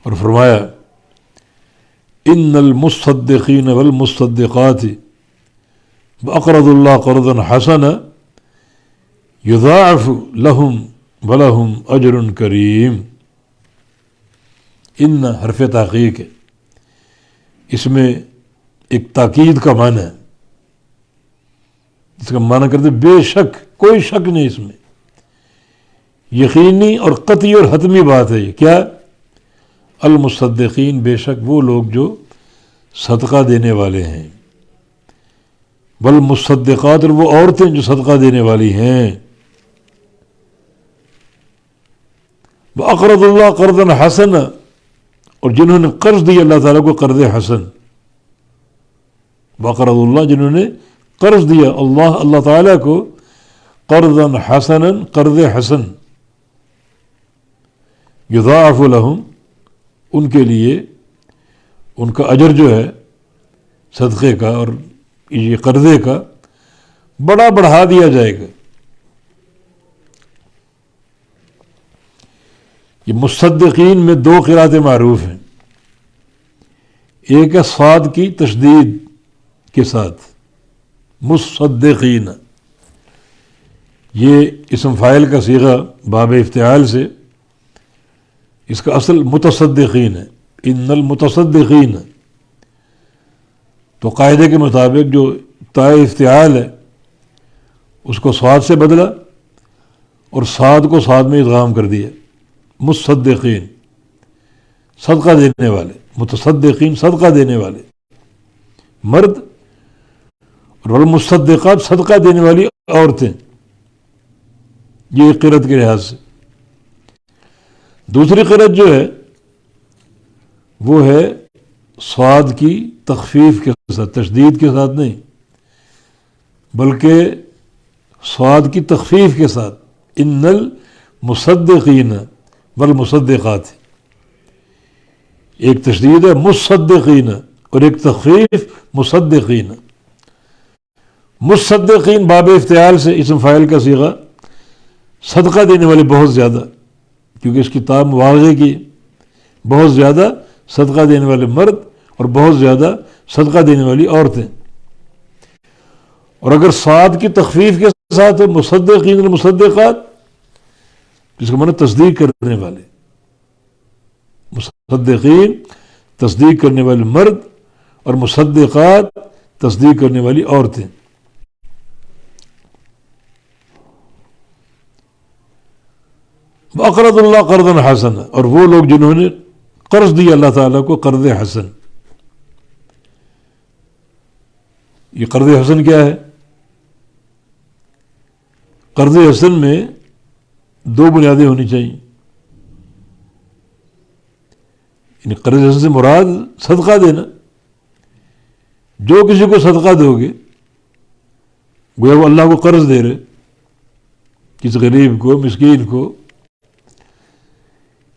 اور فرمایا ان المصدقین والمصدقات اقرضوا اللہ قرضا حسنا یضاعف لہم ولہم اجر کریم. ان حرف تحقیق ہے، اس میں ایک تاکید کا معنی ہے، اس کا معنی کرتے بے شک، کوئی شک نہیں اس میں، یقینی اور قطعی اور حتمی بات ہے. یہ کیا؟ المصدقین، بے شک وہ لوگ جو صدقہ دینے والے ہیں، والمصدقات، اور وہ عورتیں جو صدقہ دینے والی ہیں. وَأَقْرَضُوا اللَّهَ قَرْضًا حَسَنًا، اور جنہوں نے قرض دیا اللہ تعالیٰ کو قرض حسن. وَأَقْرَضُوا اللَّهَ، جنہوں نے قرض دیا اللہ تعالیٰ کو قرضًا حسنا، قرض حسن. یضاعف لہم، ان کے لیے ان کا اجر جو ہے صدقے کا اور یہ قرضے کا بڑا بڑھا دیا جائے گا. یہ مصدقین میں دو قرأتیں معروف ہیں، ایک ہے صاد کی تشدید کے ساتھ مصدقین، یہ اسم فاعل کا صیغہ باب افتعال سے، اس کا اصل متصدقین ہے، ان المتصدقین. تو قاعدے کے مطابق جو تاء افتعال ہے اس کو صاد سے بدلا اور صاد کو صاد میں ادغام کر دیا. مصدقین، صدقہ دینے والے، متصدقین صدقہ دینے والے مرد، اور والمصدقات صدقہ دینے والی عورتیں. یہ قرأت کے لحاظ سے. دوسری قرأت جو ہے وہ ہے صاد کی تخفیف کے ساتھ، تشدید کے ساتھ نہیں بلکہ صاد کی تخفیف کے ساتھ، ان المصدقین والمصدقات. ایک تشدید ہے مصدقین اور ایک تخفیف مصدقین. مصدقین باب افتعال سے اسم فاعل کا صیغہ، صدقہ دینے والے بہت زیادہ، کیونکہ اس کی تاء مبالغے کی، بہت زیادہ صدقہ دینے والے مرد اور بہت زیادہ صدقہ دینے والی عورتیں. اور اگر صاد کی تخفیف کے ساتھ ہے مصدقین المصدقات، جس کا معنی تصدیق کرنے والے، مصدقین تصدیق کرنے والے مرد اور مصدقات تصدیق کرنے والی عورتیں. وَأَقْرَضُوا اللَّهَ قَرْضًا حَسَنًا، اور وہ لوگ جنہوں نے قرض دیا اللہ تعالیٰ کو قرض حسن. یہ قرض حسن کیا ہے؟ قرض حسن میں دو بنیادیں ہونی چاہیے. یعنی قرض حسن سے مراد صدقہ دینا. جو کسی کو صدقہ دو گے گویا وہ اللہ کو قرض دے رہے، کسی غریب کو، مسکین کو،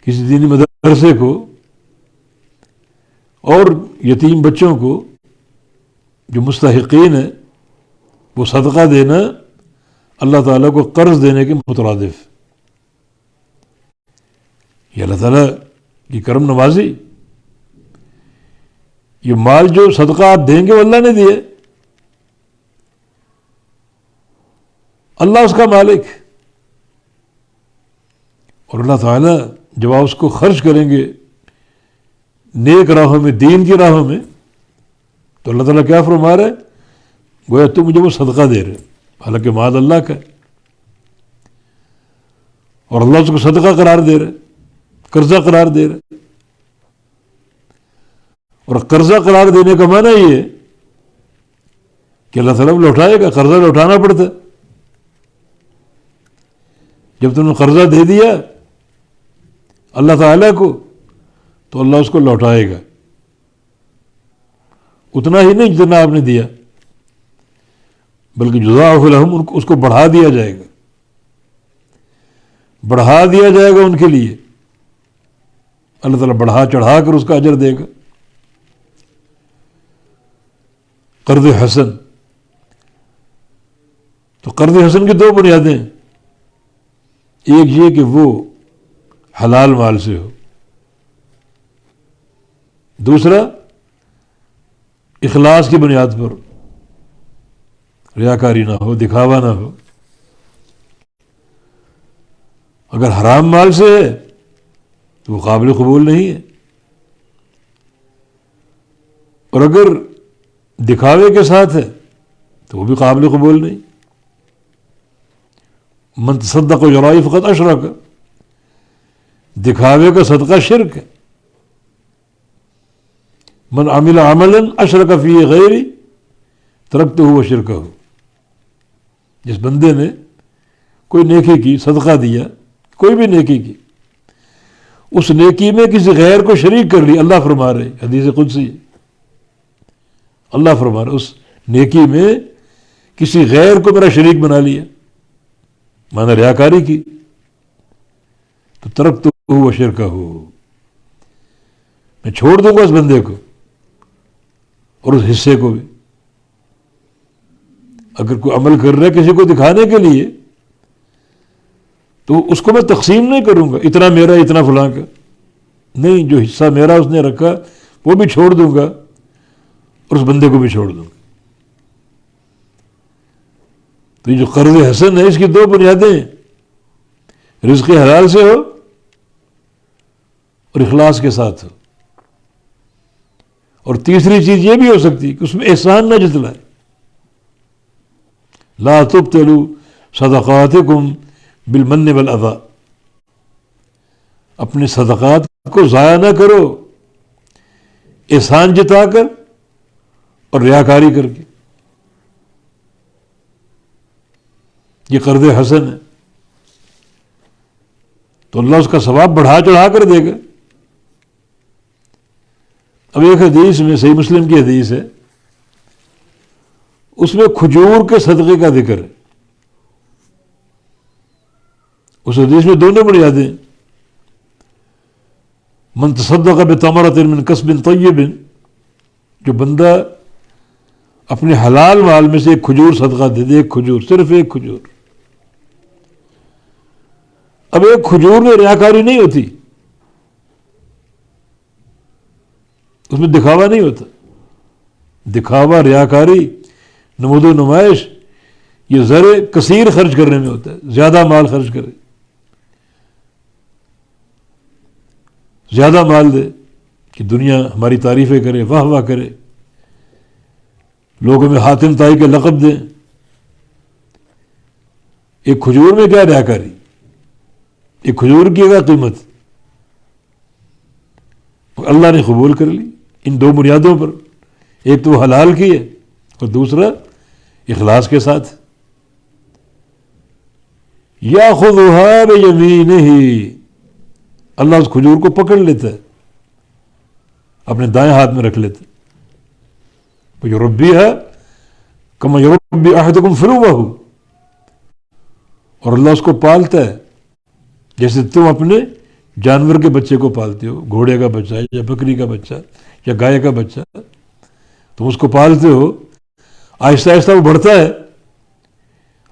کسی دینی مدرسے کو اور یتیم بچوں کو جو مستحقین ہیں، وہ صدقہ دینا اللہ تعالیٰ کو قرض دینے کے مترادف. یہ اللہ تعالیٰ کی کرم نوازی. یہ مال جو صدقہ آپ دیں گے وہ اللہ نے دیے، اللہ اس کا مالک. اور اللہ تعالیٰ جب آپ اس کو خرچ کریں گے نیک راہوں میں، دین کی راہوں میں، تو اللہ تعالیٰ کیا فرما رہا ہے؟ گویا تم مجھے وہ صدقہ دے رہے، حالانکہ مال اللہ کا ہے، اور اللہ اس کو صدقہ قرار دے رہے، قرضہ قرار دے رہے. اور قرضہ قرار دینے کا معنی یہ ہے کہ اللہ تعالیٰ لوٹائے گا، قرضہ لوٹانا پڑتا ہے. جب تم نے قرضہ دے دیا اللہ تعالیٰ کو تو اللہ اس کو لوٹائے گا، اتنا ہی نہیں جتنا آپ نے دیا، بلکہ یضاعف لہم، اس کو بڑھا دیا جائے گا، بڑھا دیا جائے گا ان کے لیے. اللہ تعالیٰ بڑھا چڑھا کر اس کا اجر دے گا. قرض حسن. تو قرض حسن کی دو بنیادیں ہیں. ایک یہ کہ وہ حلال مال سے ہو، دوسرا اخلاص کی بنیاد پر، ریاکاری نہ ہو، دکھاوا نہ ہو۔ اگر حرام مال سے ہے تو وہ قابل قبول نہیں ہے، اور اگر دکھاوے کے ساتھ ہے تو وہ بھی قابل قبول نہیں۔ من تصدق یرائی فقط اشرک، دکھاوے کا صدقہ شرک ہے۔ من عمل عملا اشرک فیہ غیری ترکتہ وشرکہ، جس بندے نے کوئی نیکی کی، صدقہ دیا، کوئی بھی نیکی کی، اس نیکی میں کسی غیر کو شریک کر لی، اللہ فرما رہے، حدیث قدسی ہے، اللہ فرما رہے اس نیکی میں کسی غیر کو میرا شریک بنا لیا، مانا ریاکاری کی، تو ترکتہ وشرکہ، میں چھوڑ دوں گا اس بندے کو اور اس حصے کو بھی۔ اگر کوئی عمل کر رہا ہے کسی کو دکھانے کے لیے تو اس کو میں تقسیم نہیں کروں گا، اتنا میرا اتنا فلاں کا، نہیں، جو حصہ میرا اس نے رکھا وہ بھی چھوڑ دوں گا اور اس بندے کو بھی چھوڑ دوں گا۔ تو یہ جو قرض حسن ہے اس کی دو بنیادیں ہیں، رزق حلال سے ہو اور اخلاص کے ساتھ ہو، اور تیسری چیز یہ بھی ہو سکتی کہ اس میں احسان نہ جتلائے۔ لا تبطلوا صدقاتکم بالمن والاذى، اپنے صدقات کو ضائع نہ کرو احسان جتا کر اور ریاکاری کر کے، یہ قرض حسن ہے، تو اللہ اس کا ثواب بڑھا چڑھا کر دے گا۔ اب ایک حدیث میں، صحیح مسلم کی حدیث ہے، اس میں کھجور کے صدقے کا ذکر ہے۔ اس حدیث میں دونوں بنیادیں، من تصدق بتمرۃ من کسب طیب، جو بندہ اپنے حلال مال میں سے ایک کھجور صدقہ دے دے، ایک کھجور، صرف ایک کھجور۔ اب ایک کھجور میں ریاکاری نہیں ہوتی، اس میں دکھاوا نہیں ہوتا، دکھاوا، ریاکاری، نمود و نمائش یہ زر کثیر خرچ کرنے میں ہوتا ہے، زیادہ مال خرچ کرے، زیادہ مال دے کہ دنیا ہماری تعریفیں کرے، واہ واہ کرے، لوگوں میں حاتم طائی کے لقب دیں۔ ایک کھجور میں کیا ریاکاری، ایک کھجور کی کیا قیمت، اللہ نے قبول کر لی ان دو بنیادوں پر، ایک تو حلال کی ہے اور دوسرا اخلاص کے ساتھ۔ یاخذھا بیمینہ، اللہ اس کھجور کو پکڑ لیتا ہے، اپنے دائیں ہاتھ میں رکھ لیتا ہے، یربیھا کما یربی احدکم فلوہ، اور اللہ اس کو پالتا ہے جیسے تم اپنے جانور کے بچے کو پالتے ہو، گھوڑے کا بچہ یا بکری کا بچہ یا گائے کا بچہ، تم اس کو پالتے ہو، آہستہ آہستہ وہ بڑھتا ہے،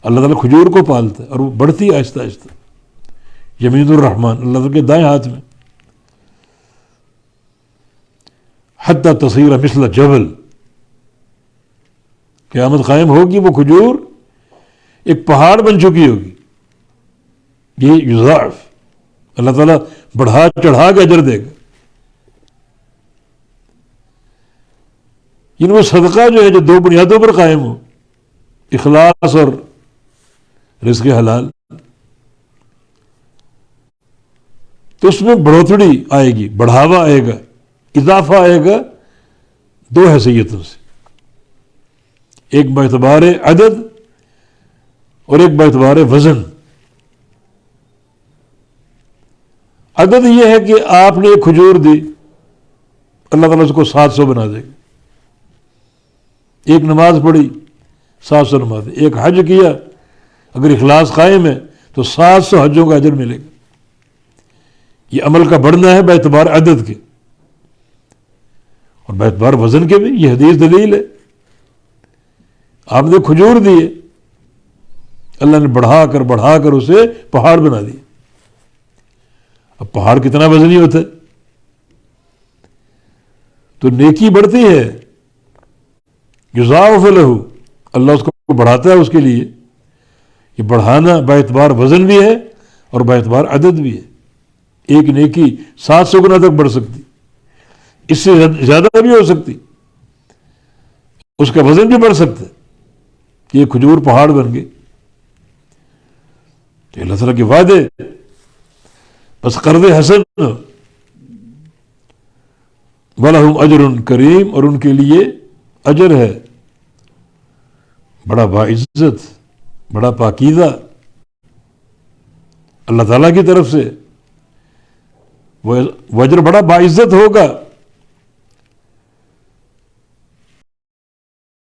اللہ تعالیٰ کھجور کو پالتا ہے اور وہ بڑھتی ہے آہستہ آہستہ، یمین الرحمن، اللہ تعالیٰ کے دائیں ہاتھ میں، حتی تصیر مثل جبل، قیامت قائم ہوگی وہ کھجور ایک پہاڑ بن چکی ہوگی۔ یہ یضاعف، اللہ تعالیٰ بڑھا چڑھا کے اجر دے گا۔ یعنی وہ صدقہ جو ہے جو دو بنیادوں پر قائم ہو، اخلاص اور رزق حلال، تو اس میں بڑھوتری آئے گی، بڑھاوا آئے گا، اضافہ آئے گا دو حیثیتوں سے، ایک باعتبار عدد اور ایک باعتبار وزن۔ عدد یہ ہے کہ آپ نے ایک کھجور دی، اللہ تعالیٰ اس کو 700 بنا دے گا۔ ایک نماز پڑھی، 700 نماز، ایک حج کیا، اگر اخلاص قائم ہے تو 700 حجوں کا اجر ملے گا۔ یہ عمل کا بڑھنا ہے باعتبار عدد کے، اور باعتبار وزن کے بھی یہ حدیث دلیل ہے۔ آپ نے کھجور دیے، اللہ نے بڑھا کر اسے پہاڑ بنا دیا۔ اب پہاڑ کتنا وزنی ہوتا ہے، تو نیکی بڑھتی ہے، یضاعف لہ، اللہ اس کو بڑھاتا ہے اس کے لیے. یہ بڑھانا باعتبار وزن بھی ہے اور باعتبار عدد بھی ہے. ایک نیکی 700 گنا تک بڑھ سکتی، اس سے زیادہ بھی ہو سکتی، اس کا وزن بھی بڑھ سکتا ہے کہ یہ کھجور پہاڑ بن گئے. تو اللہ تعالیٰ کے وعدے. بس قرض حسن، وَلَهُمْ أَجْرٌ کریم، اور ان کے لیے اجر ہے بڑا باعزت، بڑا پاکیزہ اللہ تعالیٰ کی طرف سے. وہ اجر بڑا باعزت ہوگا.